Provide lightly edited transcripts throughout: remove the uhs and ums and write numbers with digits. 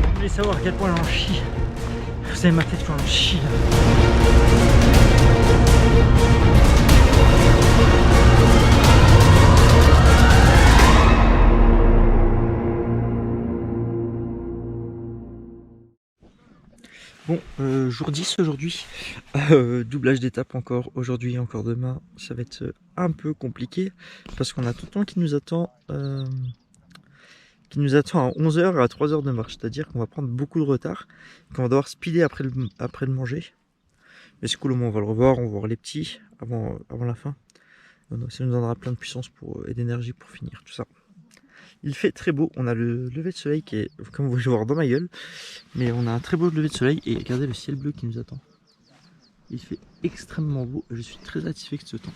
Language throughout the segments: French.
Vous voulez savoir à quel point j'en chie? Vous savez ma tête quand j'en chie là. Bon, jour 10 aujourd'hui, doublage d'étape encore aujourd'hui et encore demain, ça va être un peu compliqué parce qu'on a tout le temps qui nous attend à 11 h et à 3 h de marche, c'est-à-dire qu'on va prendre beaucoup de retard, qu'on va devoir speeder après le manger. Mais c'est cool, au moins on va le revoir, on va voir les petits avant la fin. Ça nous donnera plein de puissance et d'énergie pour finir tout ça. Il fait très beau, on a le lever de soleil qui est, comme vous pouvez voir, dans ma gueule. Mais on a un très beau lever de soleil et regardez le ciel bleu qui nous attend. Il fait extrêmement beau et je suis très satisfait de ce temps.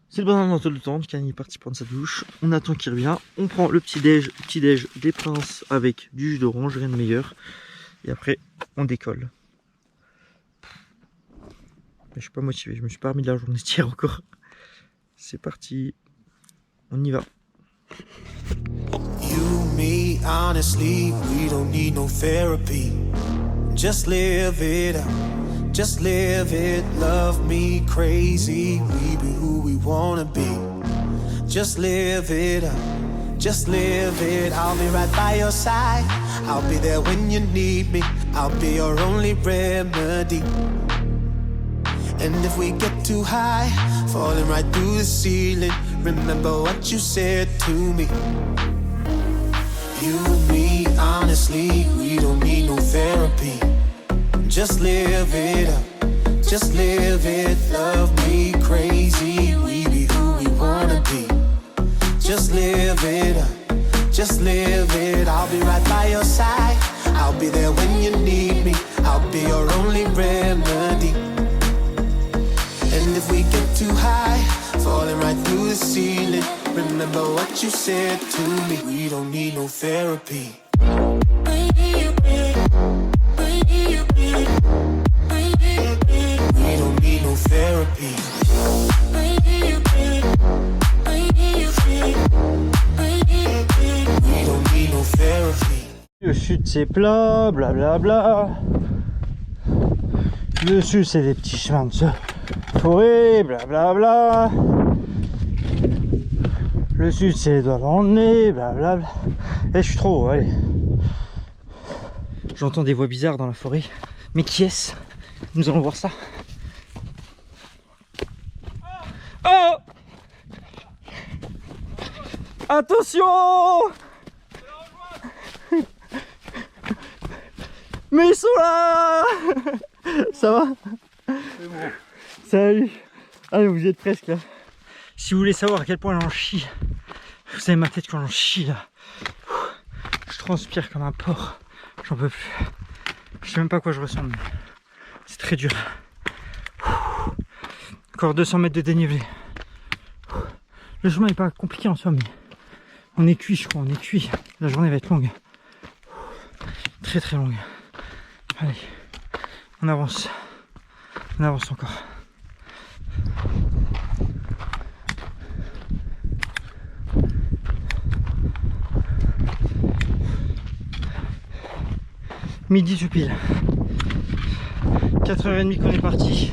C'est le bonheur dans tout le temps, Camille est parti prendre sa douche. On attend qu'il revient, on prend le petit déj des Princes avec du jus d'orange, rien de meilleur. Et après, on décolle. Mais je suis pas motivé, je me suis pas remis de la journée d'hier encore. C'est parti, on y va. You, me, honestly, we don't need no therapy. Just live it up, just live it. Love me crazy, we be who we wanna be. Just live it up, just live it. I'll be right by your side, I'll be there when you need me. I'll be your only remedy. And if we get too high, falling right through the ceiling, remember what you said to me. You, me, honestly, we don't need no therapy. Just live it up, just live it. Love me crazy, we be who we wanna be. Just live it up, just live it. I'll be right by your side, I'll be there when you need me. I'll be your only remedy. And if we get too high, falling right through the ceiling, remember what you said to me. We don't need no therapy. We don't need no therapy. We don't need no therapy. Le sud c'est plat, blablabla. Le sud c'est des petits chemins de forêt, blablabla. Le sud c'est les doigts dans le nez, blablabla. Et je suis trop haut, allez. J'entends des voix bizarres dans la forêt. Mais qui est-ce? Nous allons voir ça. Oh! Attention! Mais ils sont là! Ça va? C'est bon. Salut! Allez, vous y êtes presque là. Si vous voulez savoir à quel point j'en chie, vous savez ma tête quand j'en chie là. Je transpire comme un porc. J'en peux plus. Je sais même pas à quoi je ressemble, mais c'est très dur. Encore 200 mètres de dénivelé. Le chemin n'est pas compliqué en soi, mais on est cuit, je crois, on est cuit. La journée va être longue. Très très longue. Allez, on avance. On avance encore. Midi tout pile. 4h30 qu'on est parti.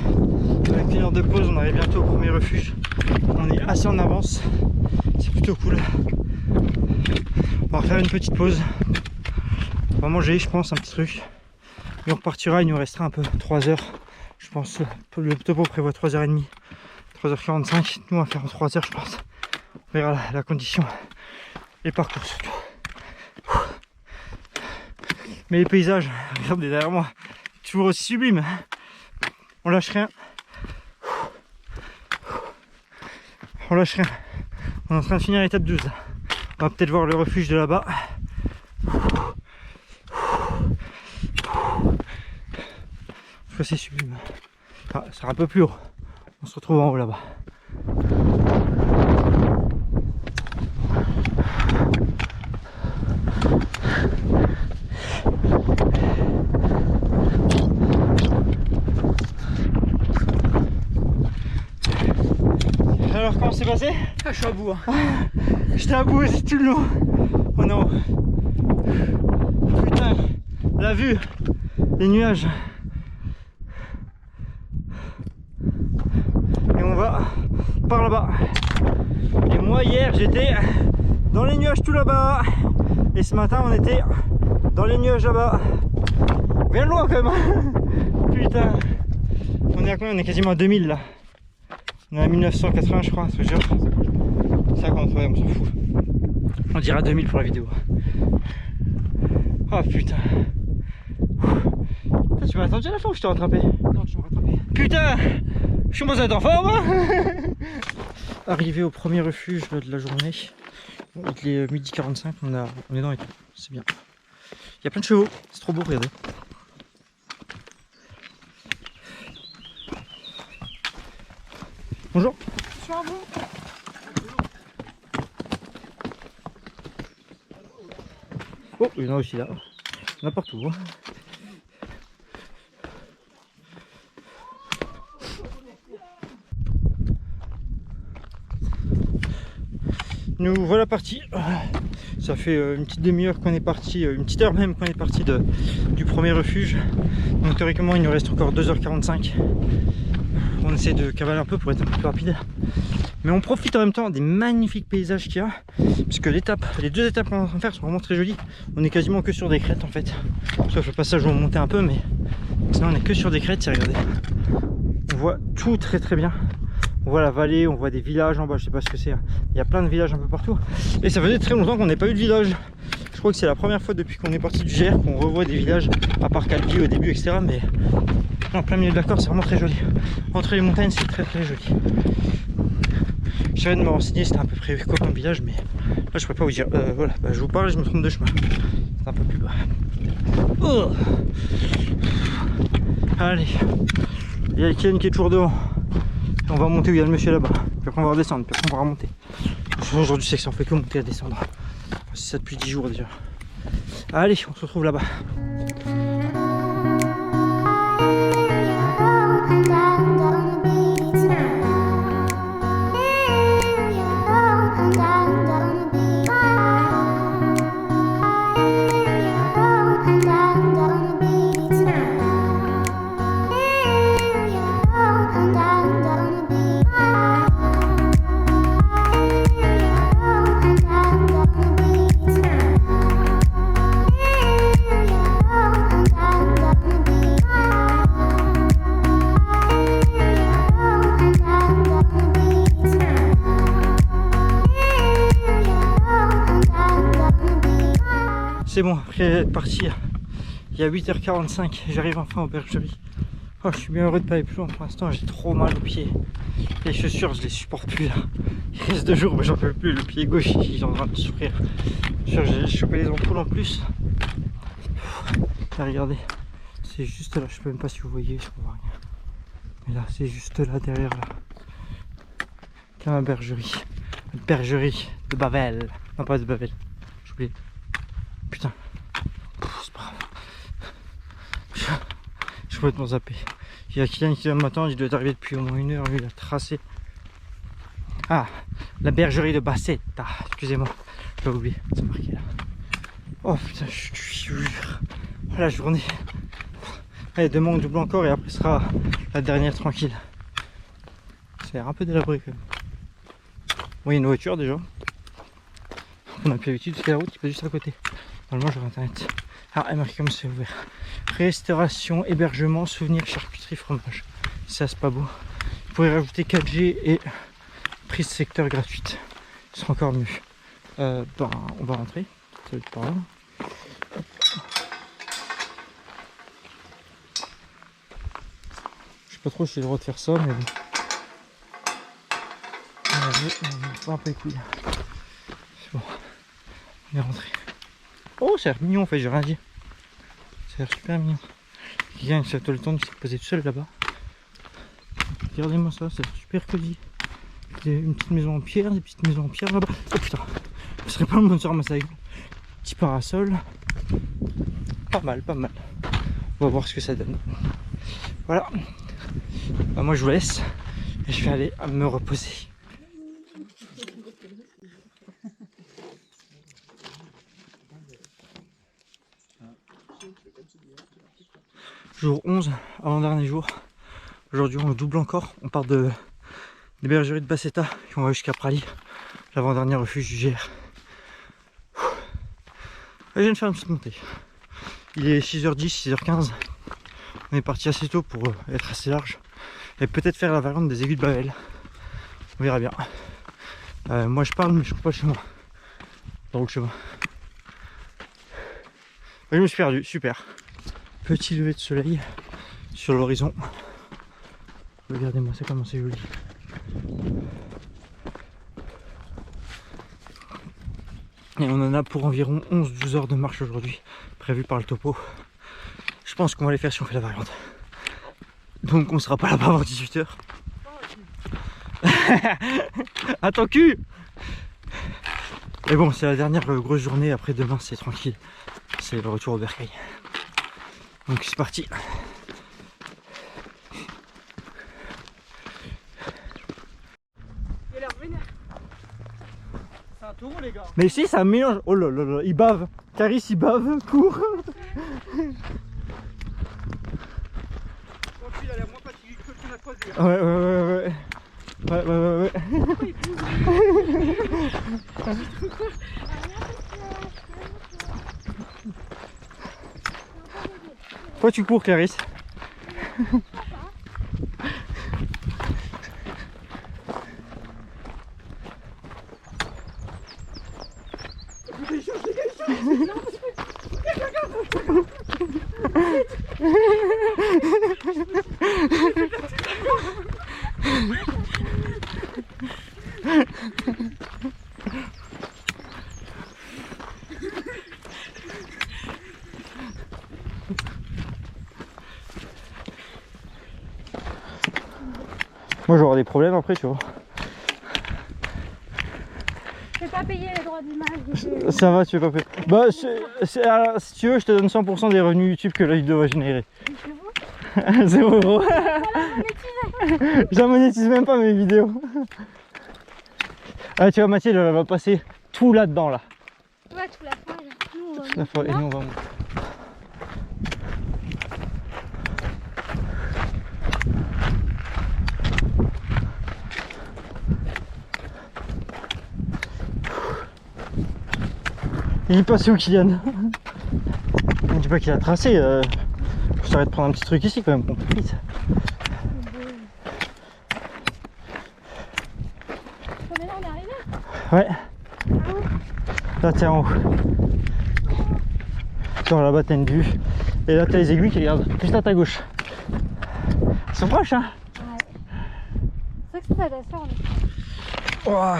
Avec 1 heure de pause, on arrive bientôt au premier refuge. On est assez en avance. C'est plutôt cool. On va refaire une petite pause. On va manger, je pense, un petit truc. Et on repartira, il nous restera un peu 3 heures. Je pense le topo prévoit 3h30, 3h45. Nous on va faire en 3 heures, je pense. On verra la condition et le parcours surtout. Mais les paysages, regardez derrière moi, toujours aussi sublime. On lâche rien. On lâche rien. On est en train de finir l'étape 12. On va peut-être voir le refuge de là-bas. Je crois que c'est sublime. Ah, ça sera un peu plus haut. On se retrouve en haut là-bas. Alors comment c'est passé? Ah, je suis à bout. Hein. J'étais à bout aussi tout le long. Oh non. Putain, la vue, les nuages. Et on va par là-bas. Et moi hier j'étais dans les nuages tout là-bas. Et ce matin on était dans les nuages là-bas. Bien loin quand même. Putain. On est à combien? On est quasiment à 2000 là. On est à 1980 je crois, un truc genre. 50, ouais, on s'en fout. On dira 2000 pour la vidéo. Oh putain. Tu m'as attendu à la fin ou je t'ai rattrapé? Non, tu m'as rattrapé. Putain, je commence à être en forme hein. Arrivé au premier refuge de la journée. Il est 12h45, on est dans les temps, c'est bien. Il y a plein de chevaux, c'est trop beau, regardez. Bonjour. Je suis à bout. Oh, il y en a aussi là. N'importe où. Hein. Nous voilà partis. Ça fait une petite demi-heure qu'on est parti, une petite heure même qu'on est parti du premier refuge. Donc théoriquement il nous reste encore 2h45. On essaie de cavaler un peu pour être un peu plus rapide. Mais on profite en même temps des magnifiques paysages qu'il y a. Puisque les deux étapes qu'on est en train de faire sont vraiment très jolies. On est quasiment que sur des crêtes en fait. Sauf le passage où on montait un peu, mais sinon on est que sur des crêtes, regardez. On voit tout très très bien. On voit la vallée, on voit des villages en bas, je sais pas ce que c'est. Il y a plein de villages un peu partout. Et ça faisait très longtemps qu'on n'ait pas eu de village. Je crois que c'est la première fois depuis qu'on est parti du GR qu'on revoit des villages, à part Calvi au début, etc. Mais en plein milieu de la Corse, c'est vraiment très joli. Entre les montagnes, c'est très très joli. J'essaierai de me renseigner, c'était à peu près quoi comme village, mais là je pourrais pas vous dire. Voilà, je vous parle et je me trompe de chemin. C'est un peu plus bas. Oh, allez, il y a Etienne qui est toujours devant. On va monter où il y a le monsieur là-bas. Puis après on va redescendre, puis après on va remonter. Aujourd'hui c'est que ça en fait que monter et descendre. C'est ça depuis 10 jours déjà. Allez, on se retrouve là-bas. C'est bon, après être parti il y a 8h45, j'arrive enfin aux bergeries. Oh, je suis bien heureux de pas aller plus loin pour l'instant, j'ai trop mal aux pieds. Les chaussures, je les supporte plus là. Il reste 2 jours, mais j'en peux plus. Le pied gauche, il est en train de souffrir. J'ai chopé les ampoules en plus. Là, regardez, c'est juste là, je sais même pas si vous voyez, je vois rien. Mais là, c'est juste là, derrière là. Là, ma bergerie. La bergerie de Bavel. Non, pas de Bavel, j'ai oublié. Putain, c'est pas grave. Je suis complètement zappé. Il y a Kylian qui vient de m'attendre, il doit être arrivé depuis au moins 1 heure, lui il a tracé. Ah, la bergerie de Bassetta, excusez-moi, j'ai oublié, c'est marqué là. Oh putain, je suis la journée. Allez, demain on double encore et après ce sera la dernière tranquille. Ça a l'air un peu délabré quand même. Bon, il y a une voiture déjà. On a plus l'habitude parce que la route qui passe juste à côté. Normalement j'aurai internet. Ah, elle marque comme c'est ouvert. Restauration, hébergement, souvenirs, charcuterie, fromage. Ça c'est pas beau. Vous pourrez rajouter 4G et prise secteur gratuite. Ce sera encore mieux. On va rentrer. Ça va être par là. Je sais pas trop si j'ai le droit de faire ça, mais bon. On va un peu les couilles. C'est bon. On est rentré. Oh, ça a l'air mignon en fait, j'ai rien dit. Ça a l'air super mignon. Quelqu'un qui s'est le temps de se poser tout seul là-bas. Regardez-moi ça, ça a l'air super cosy. Une petite maison en pierre, des petites maisons en pierre là-bas. Oh putain, ce serait pas le bon de se ramasser avec. Petit parasol. Pas mal, pas mal. On va voir ce que ça donne. Voilà. Bah, moi je vous laisse. Et je vais aller me reposer. Jour 11, avant-dernier jour. Aujourd'hui on le double encore. On part des bergeries de Basseta et on va jusqu'à Prali, l'avant-dernier refuge du GR. Je viens de faire une petite montée. Il est 6h10, 6h15. On est parti assez tôt pour être assez large. Et peut-être faire la variante des aiguilles de Bavel. On verra bien. Moi je parle mais je trouve pas le chemin. Dans le chemin. Je me suis perdu, super. Petit lever de soleil sur l'horizon. Regardez-moi ça comment c'est joli. Et on en a pour environ 11-12 heures de marche aujourd'hui, prévu par le topo. Je pense qu'on va les faire si on fait la variante. Donc on sera pas là-bas avant 18 h. À ton cul. Mais bon, c'est la dernière grosse journée, après demain c'est tranquille. C'est le retour au bercail. Donc c'est parti. Il a l'air vénère. C'est un taureau les gars. Mais si, ça mélange. Oh là là là, il bave. Caris il bave, court. Il a l'air moins fatigué que ce qu'on a croisé. Ouais. Pourquoi tu cours, Clarisse? Moi j'aurai des problèmes après, tu vois. Je vais pas payer les droits d'image. Ça va, tu veux pas payer. Bah, alors, si tu veux, je te donne 100% des revenus YouTube que la vidéo va générer. 0 €. J'en monétise même pas mes vidéos. Ah, tu vois, Mathilde, elle va passer tout là-dedans, là. Ouais, toute la forêt. Nous, on va La forêt, et nous, on va monter. Il est passé où, Kylian? On dit pas qu'il a tracé. Je t'arrête de prendre un petit truc ici quand même pour plus vite. Mais là, on est arrivé. Ouais. Là, t'es en haut. Genre là-bas, t'as une vue. Et là, t'as les aiguilles qui regardent juste à ta gauche. Ils sont proches, hein? Ouais. C'est vrai que c'est intéressant. Oh.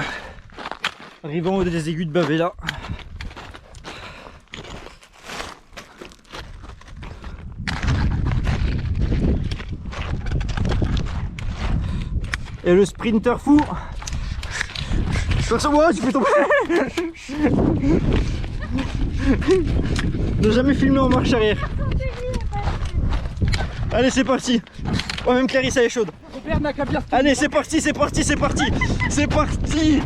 Arrivant au haut des aiguilles de Bavé là. Et le sprinter fou. Attention, moi, tu peux tomber. Ne jamais filmer en marche arrière. Allez, c'est parti. Oh, même Clarisse, elle est chaude. Robert n'a qu'à bien. Allez, c'est parti, c'est parti, c'est parti. C'est parti.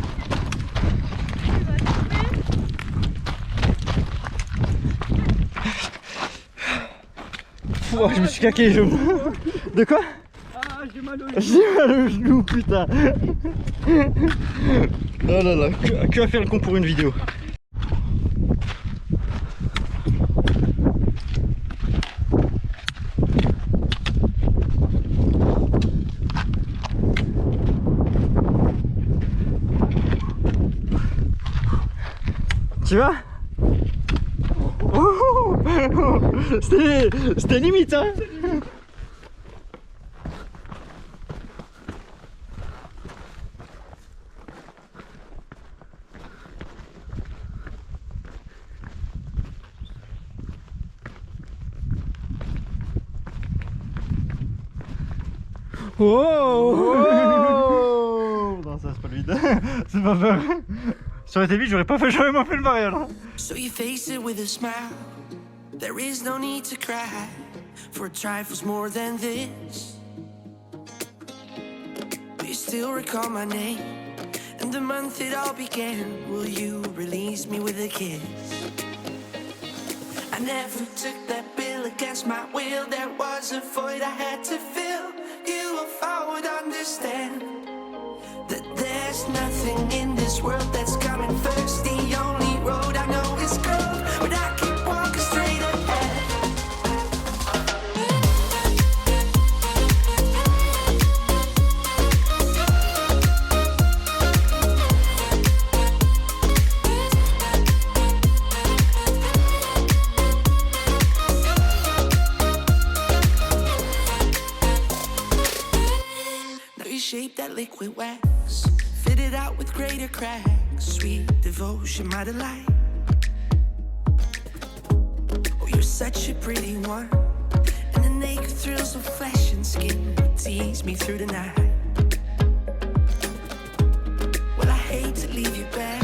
Oh, je me suis claqué les genoux. De quoi? Ah, j'ai mal au J'ai mal au genou, putain. Oh là là, que va faire le con pour une vidéo? Tu vois? Oh, c'était limite, hein? Oh, non, ça c'est pas le vide. C'est pas peur. Ça aurait été vite, j'aurais pas fait jamais fait le barrière là. So you face it with a smile. There is no need to cry for trifles more than this. Do you still recall my name and the month it all began? Will you release me with a kiss? I never took that bill against my will. There was a void I had to fill. You, if I would understand that there's nothing in this world that's coming first. The only road I know is curved, but I keep walking straight ahead. Shape that liquid wax, fit it out with greater cracks. Sweet devotion, my delight. Oh, you're such a pretty one, and the naked thrills of flesh and skin tease me through the night. Well, I hate to leave you back,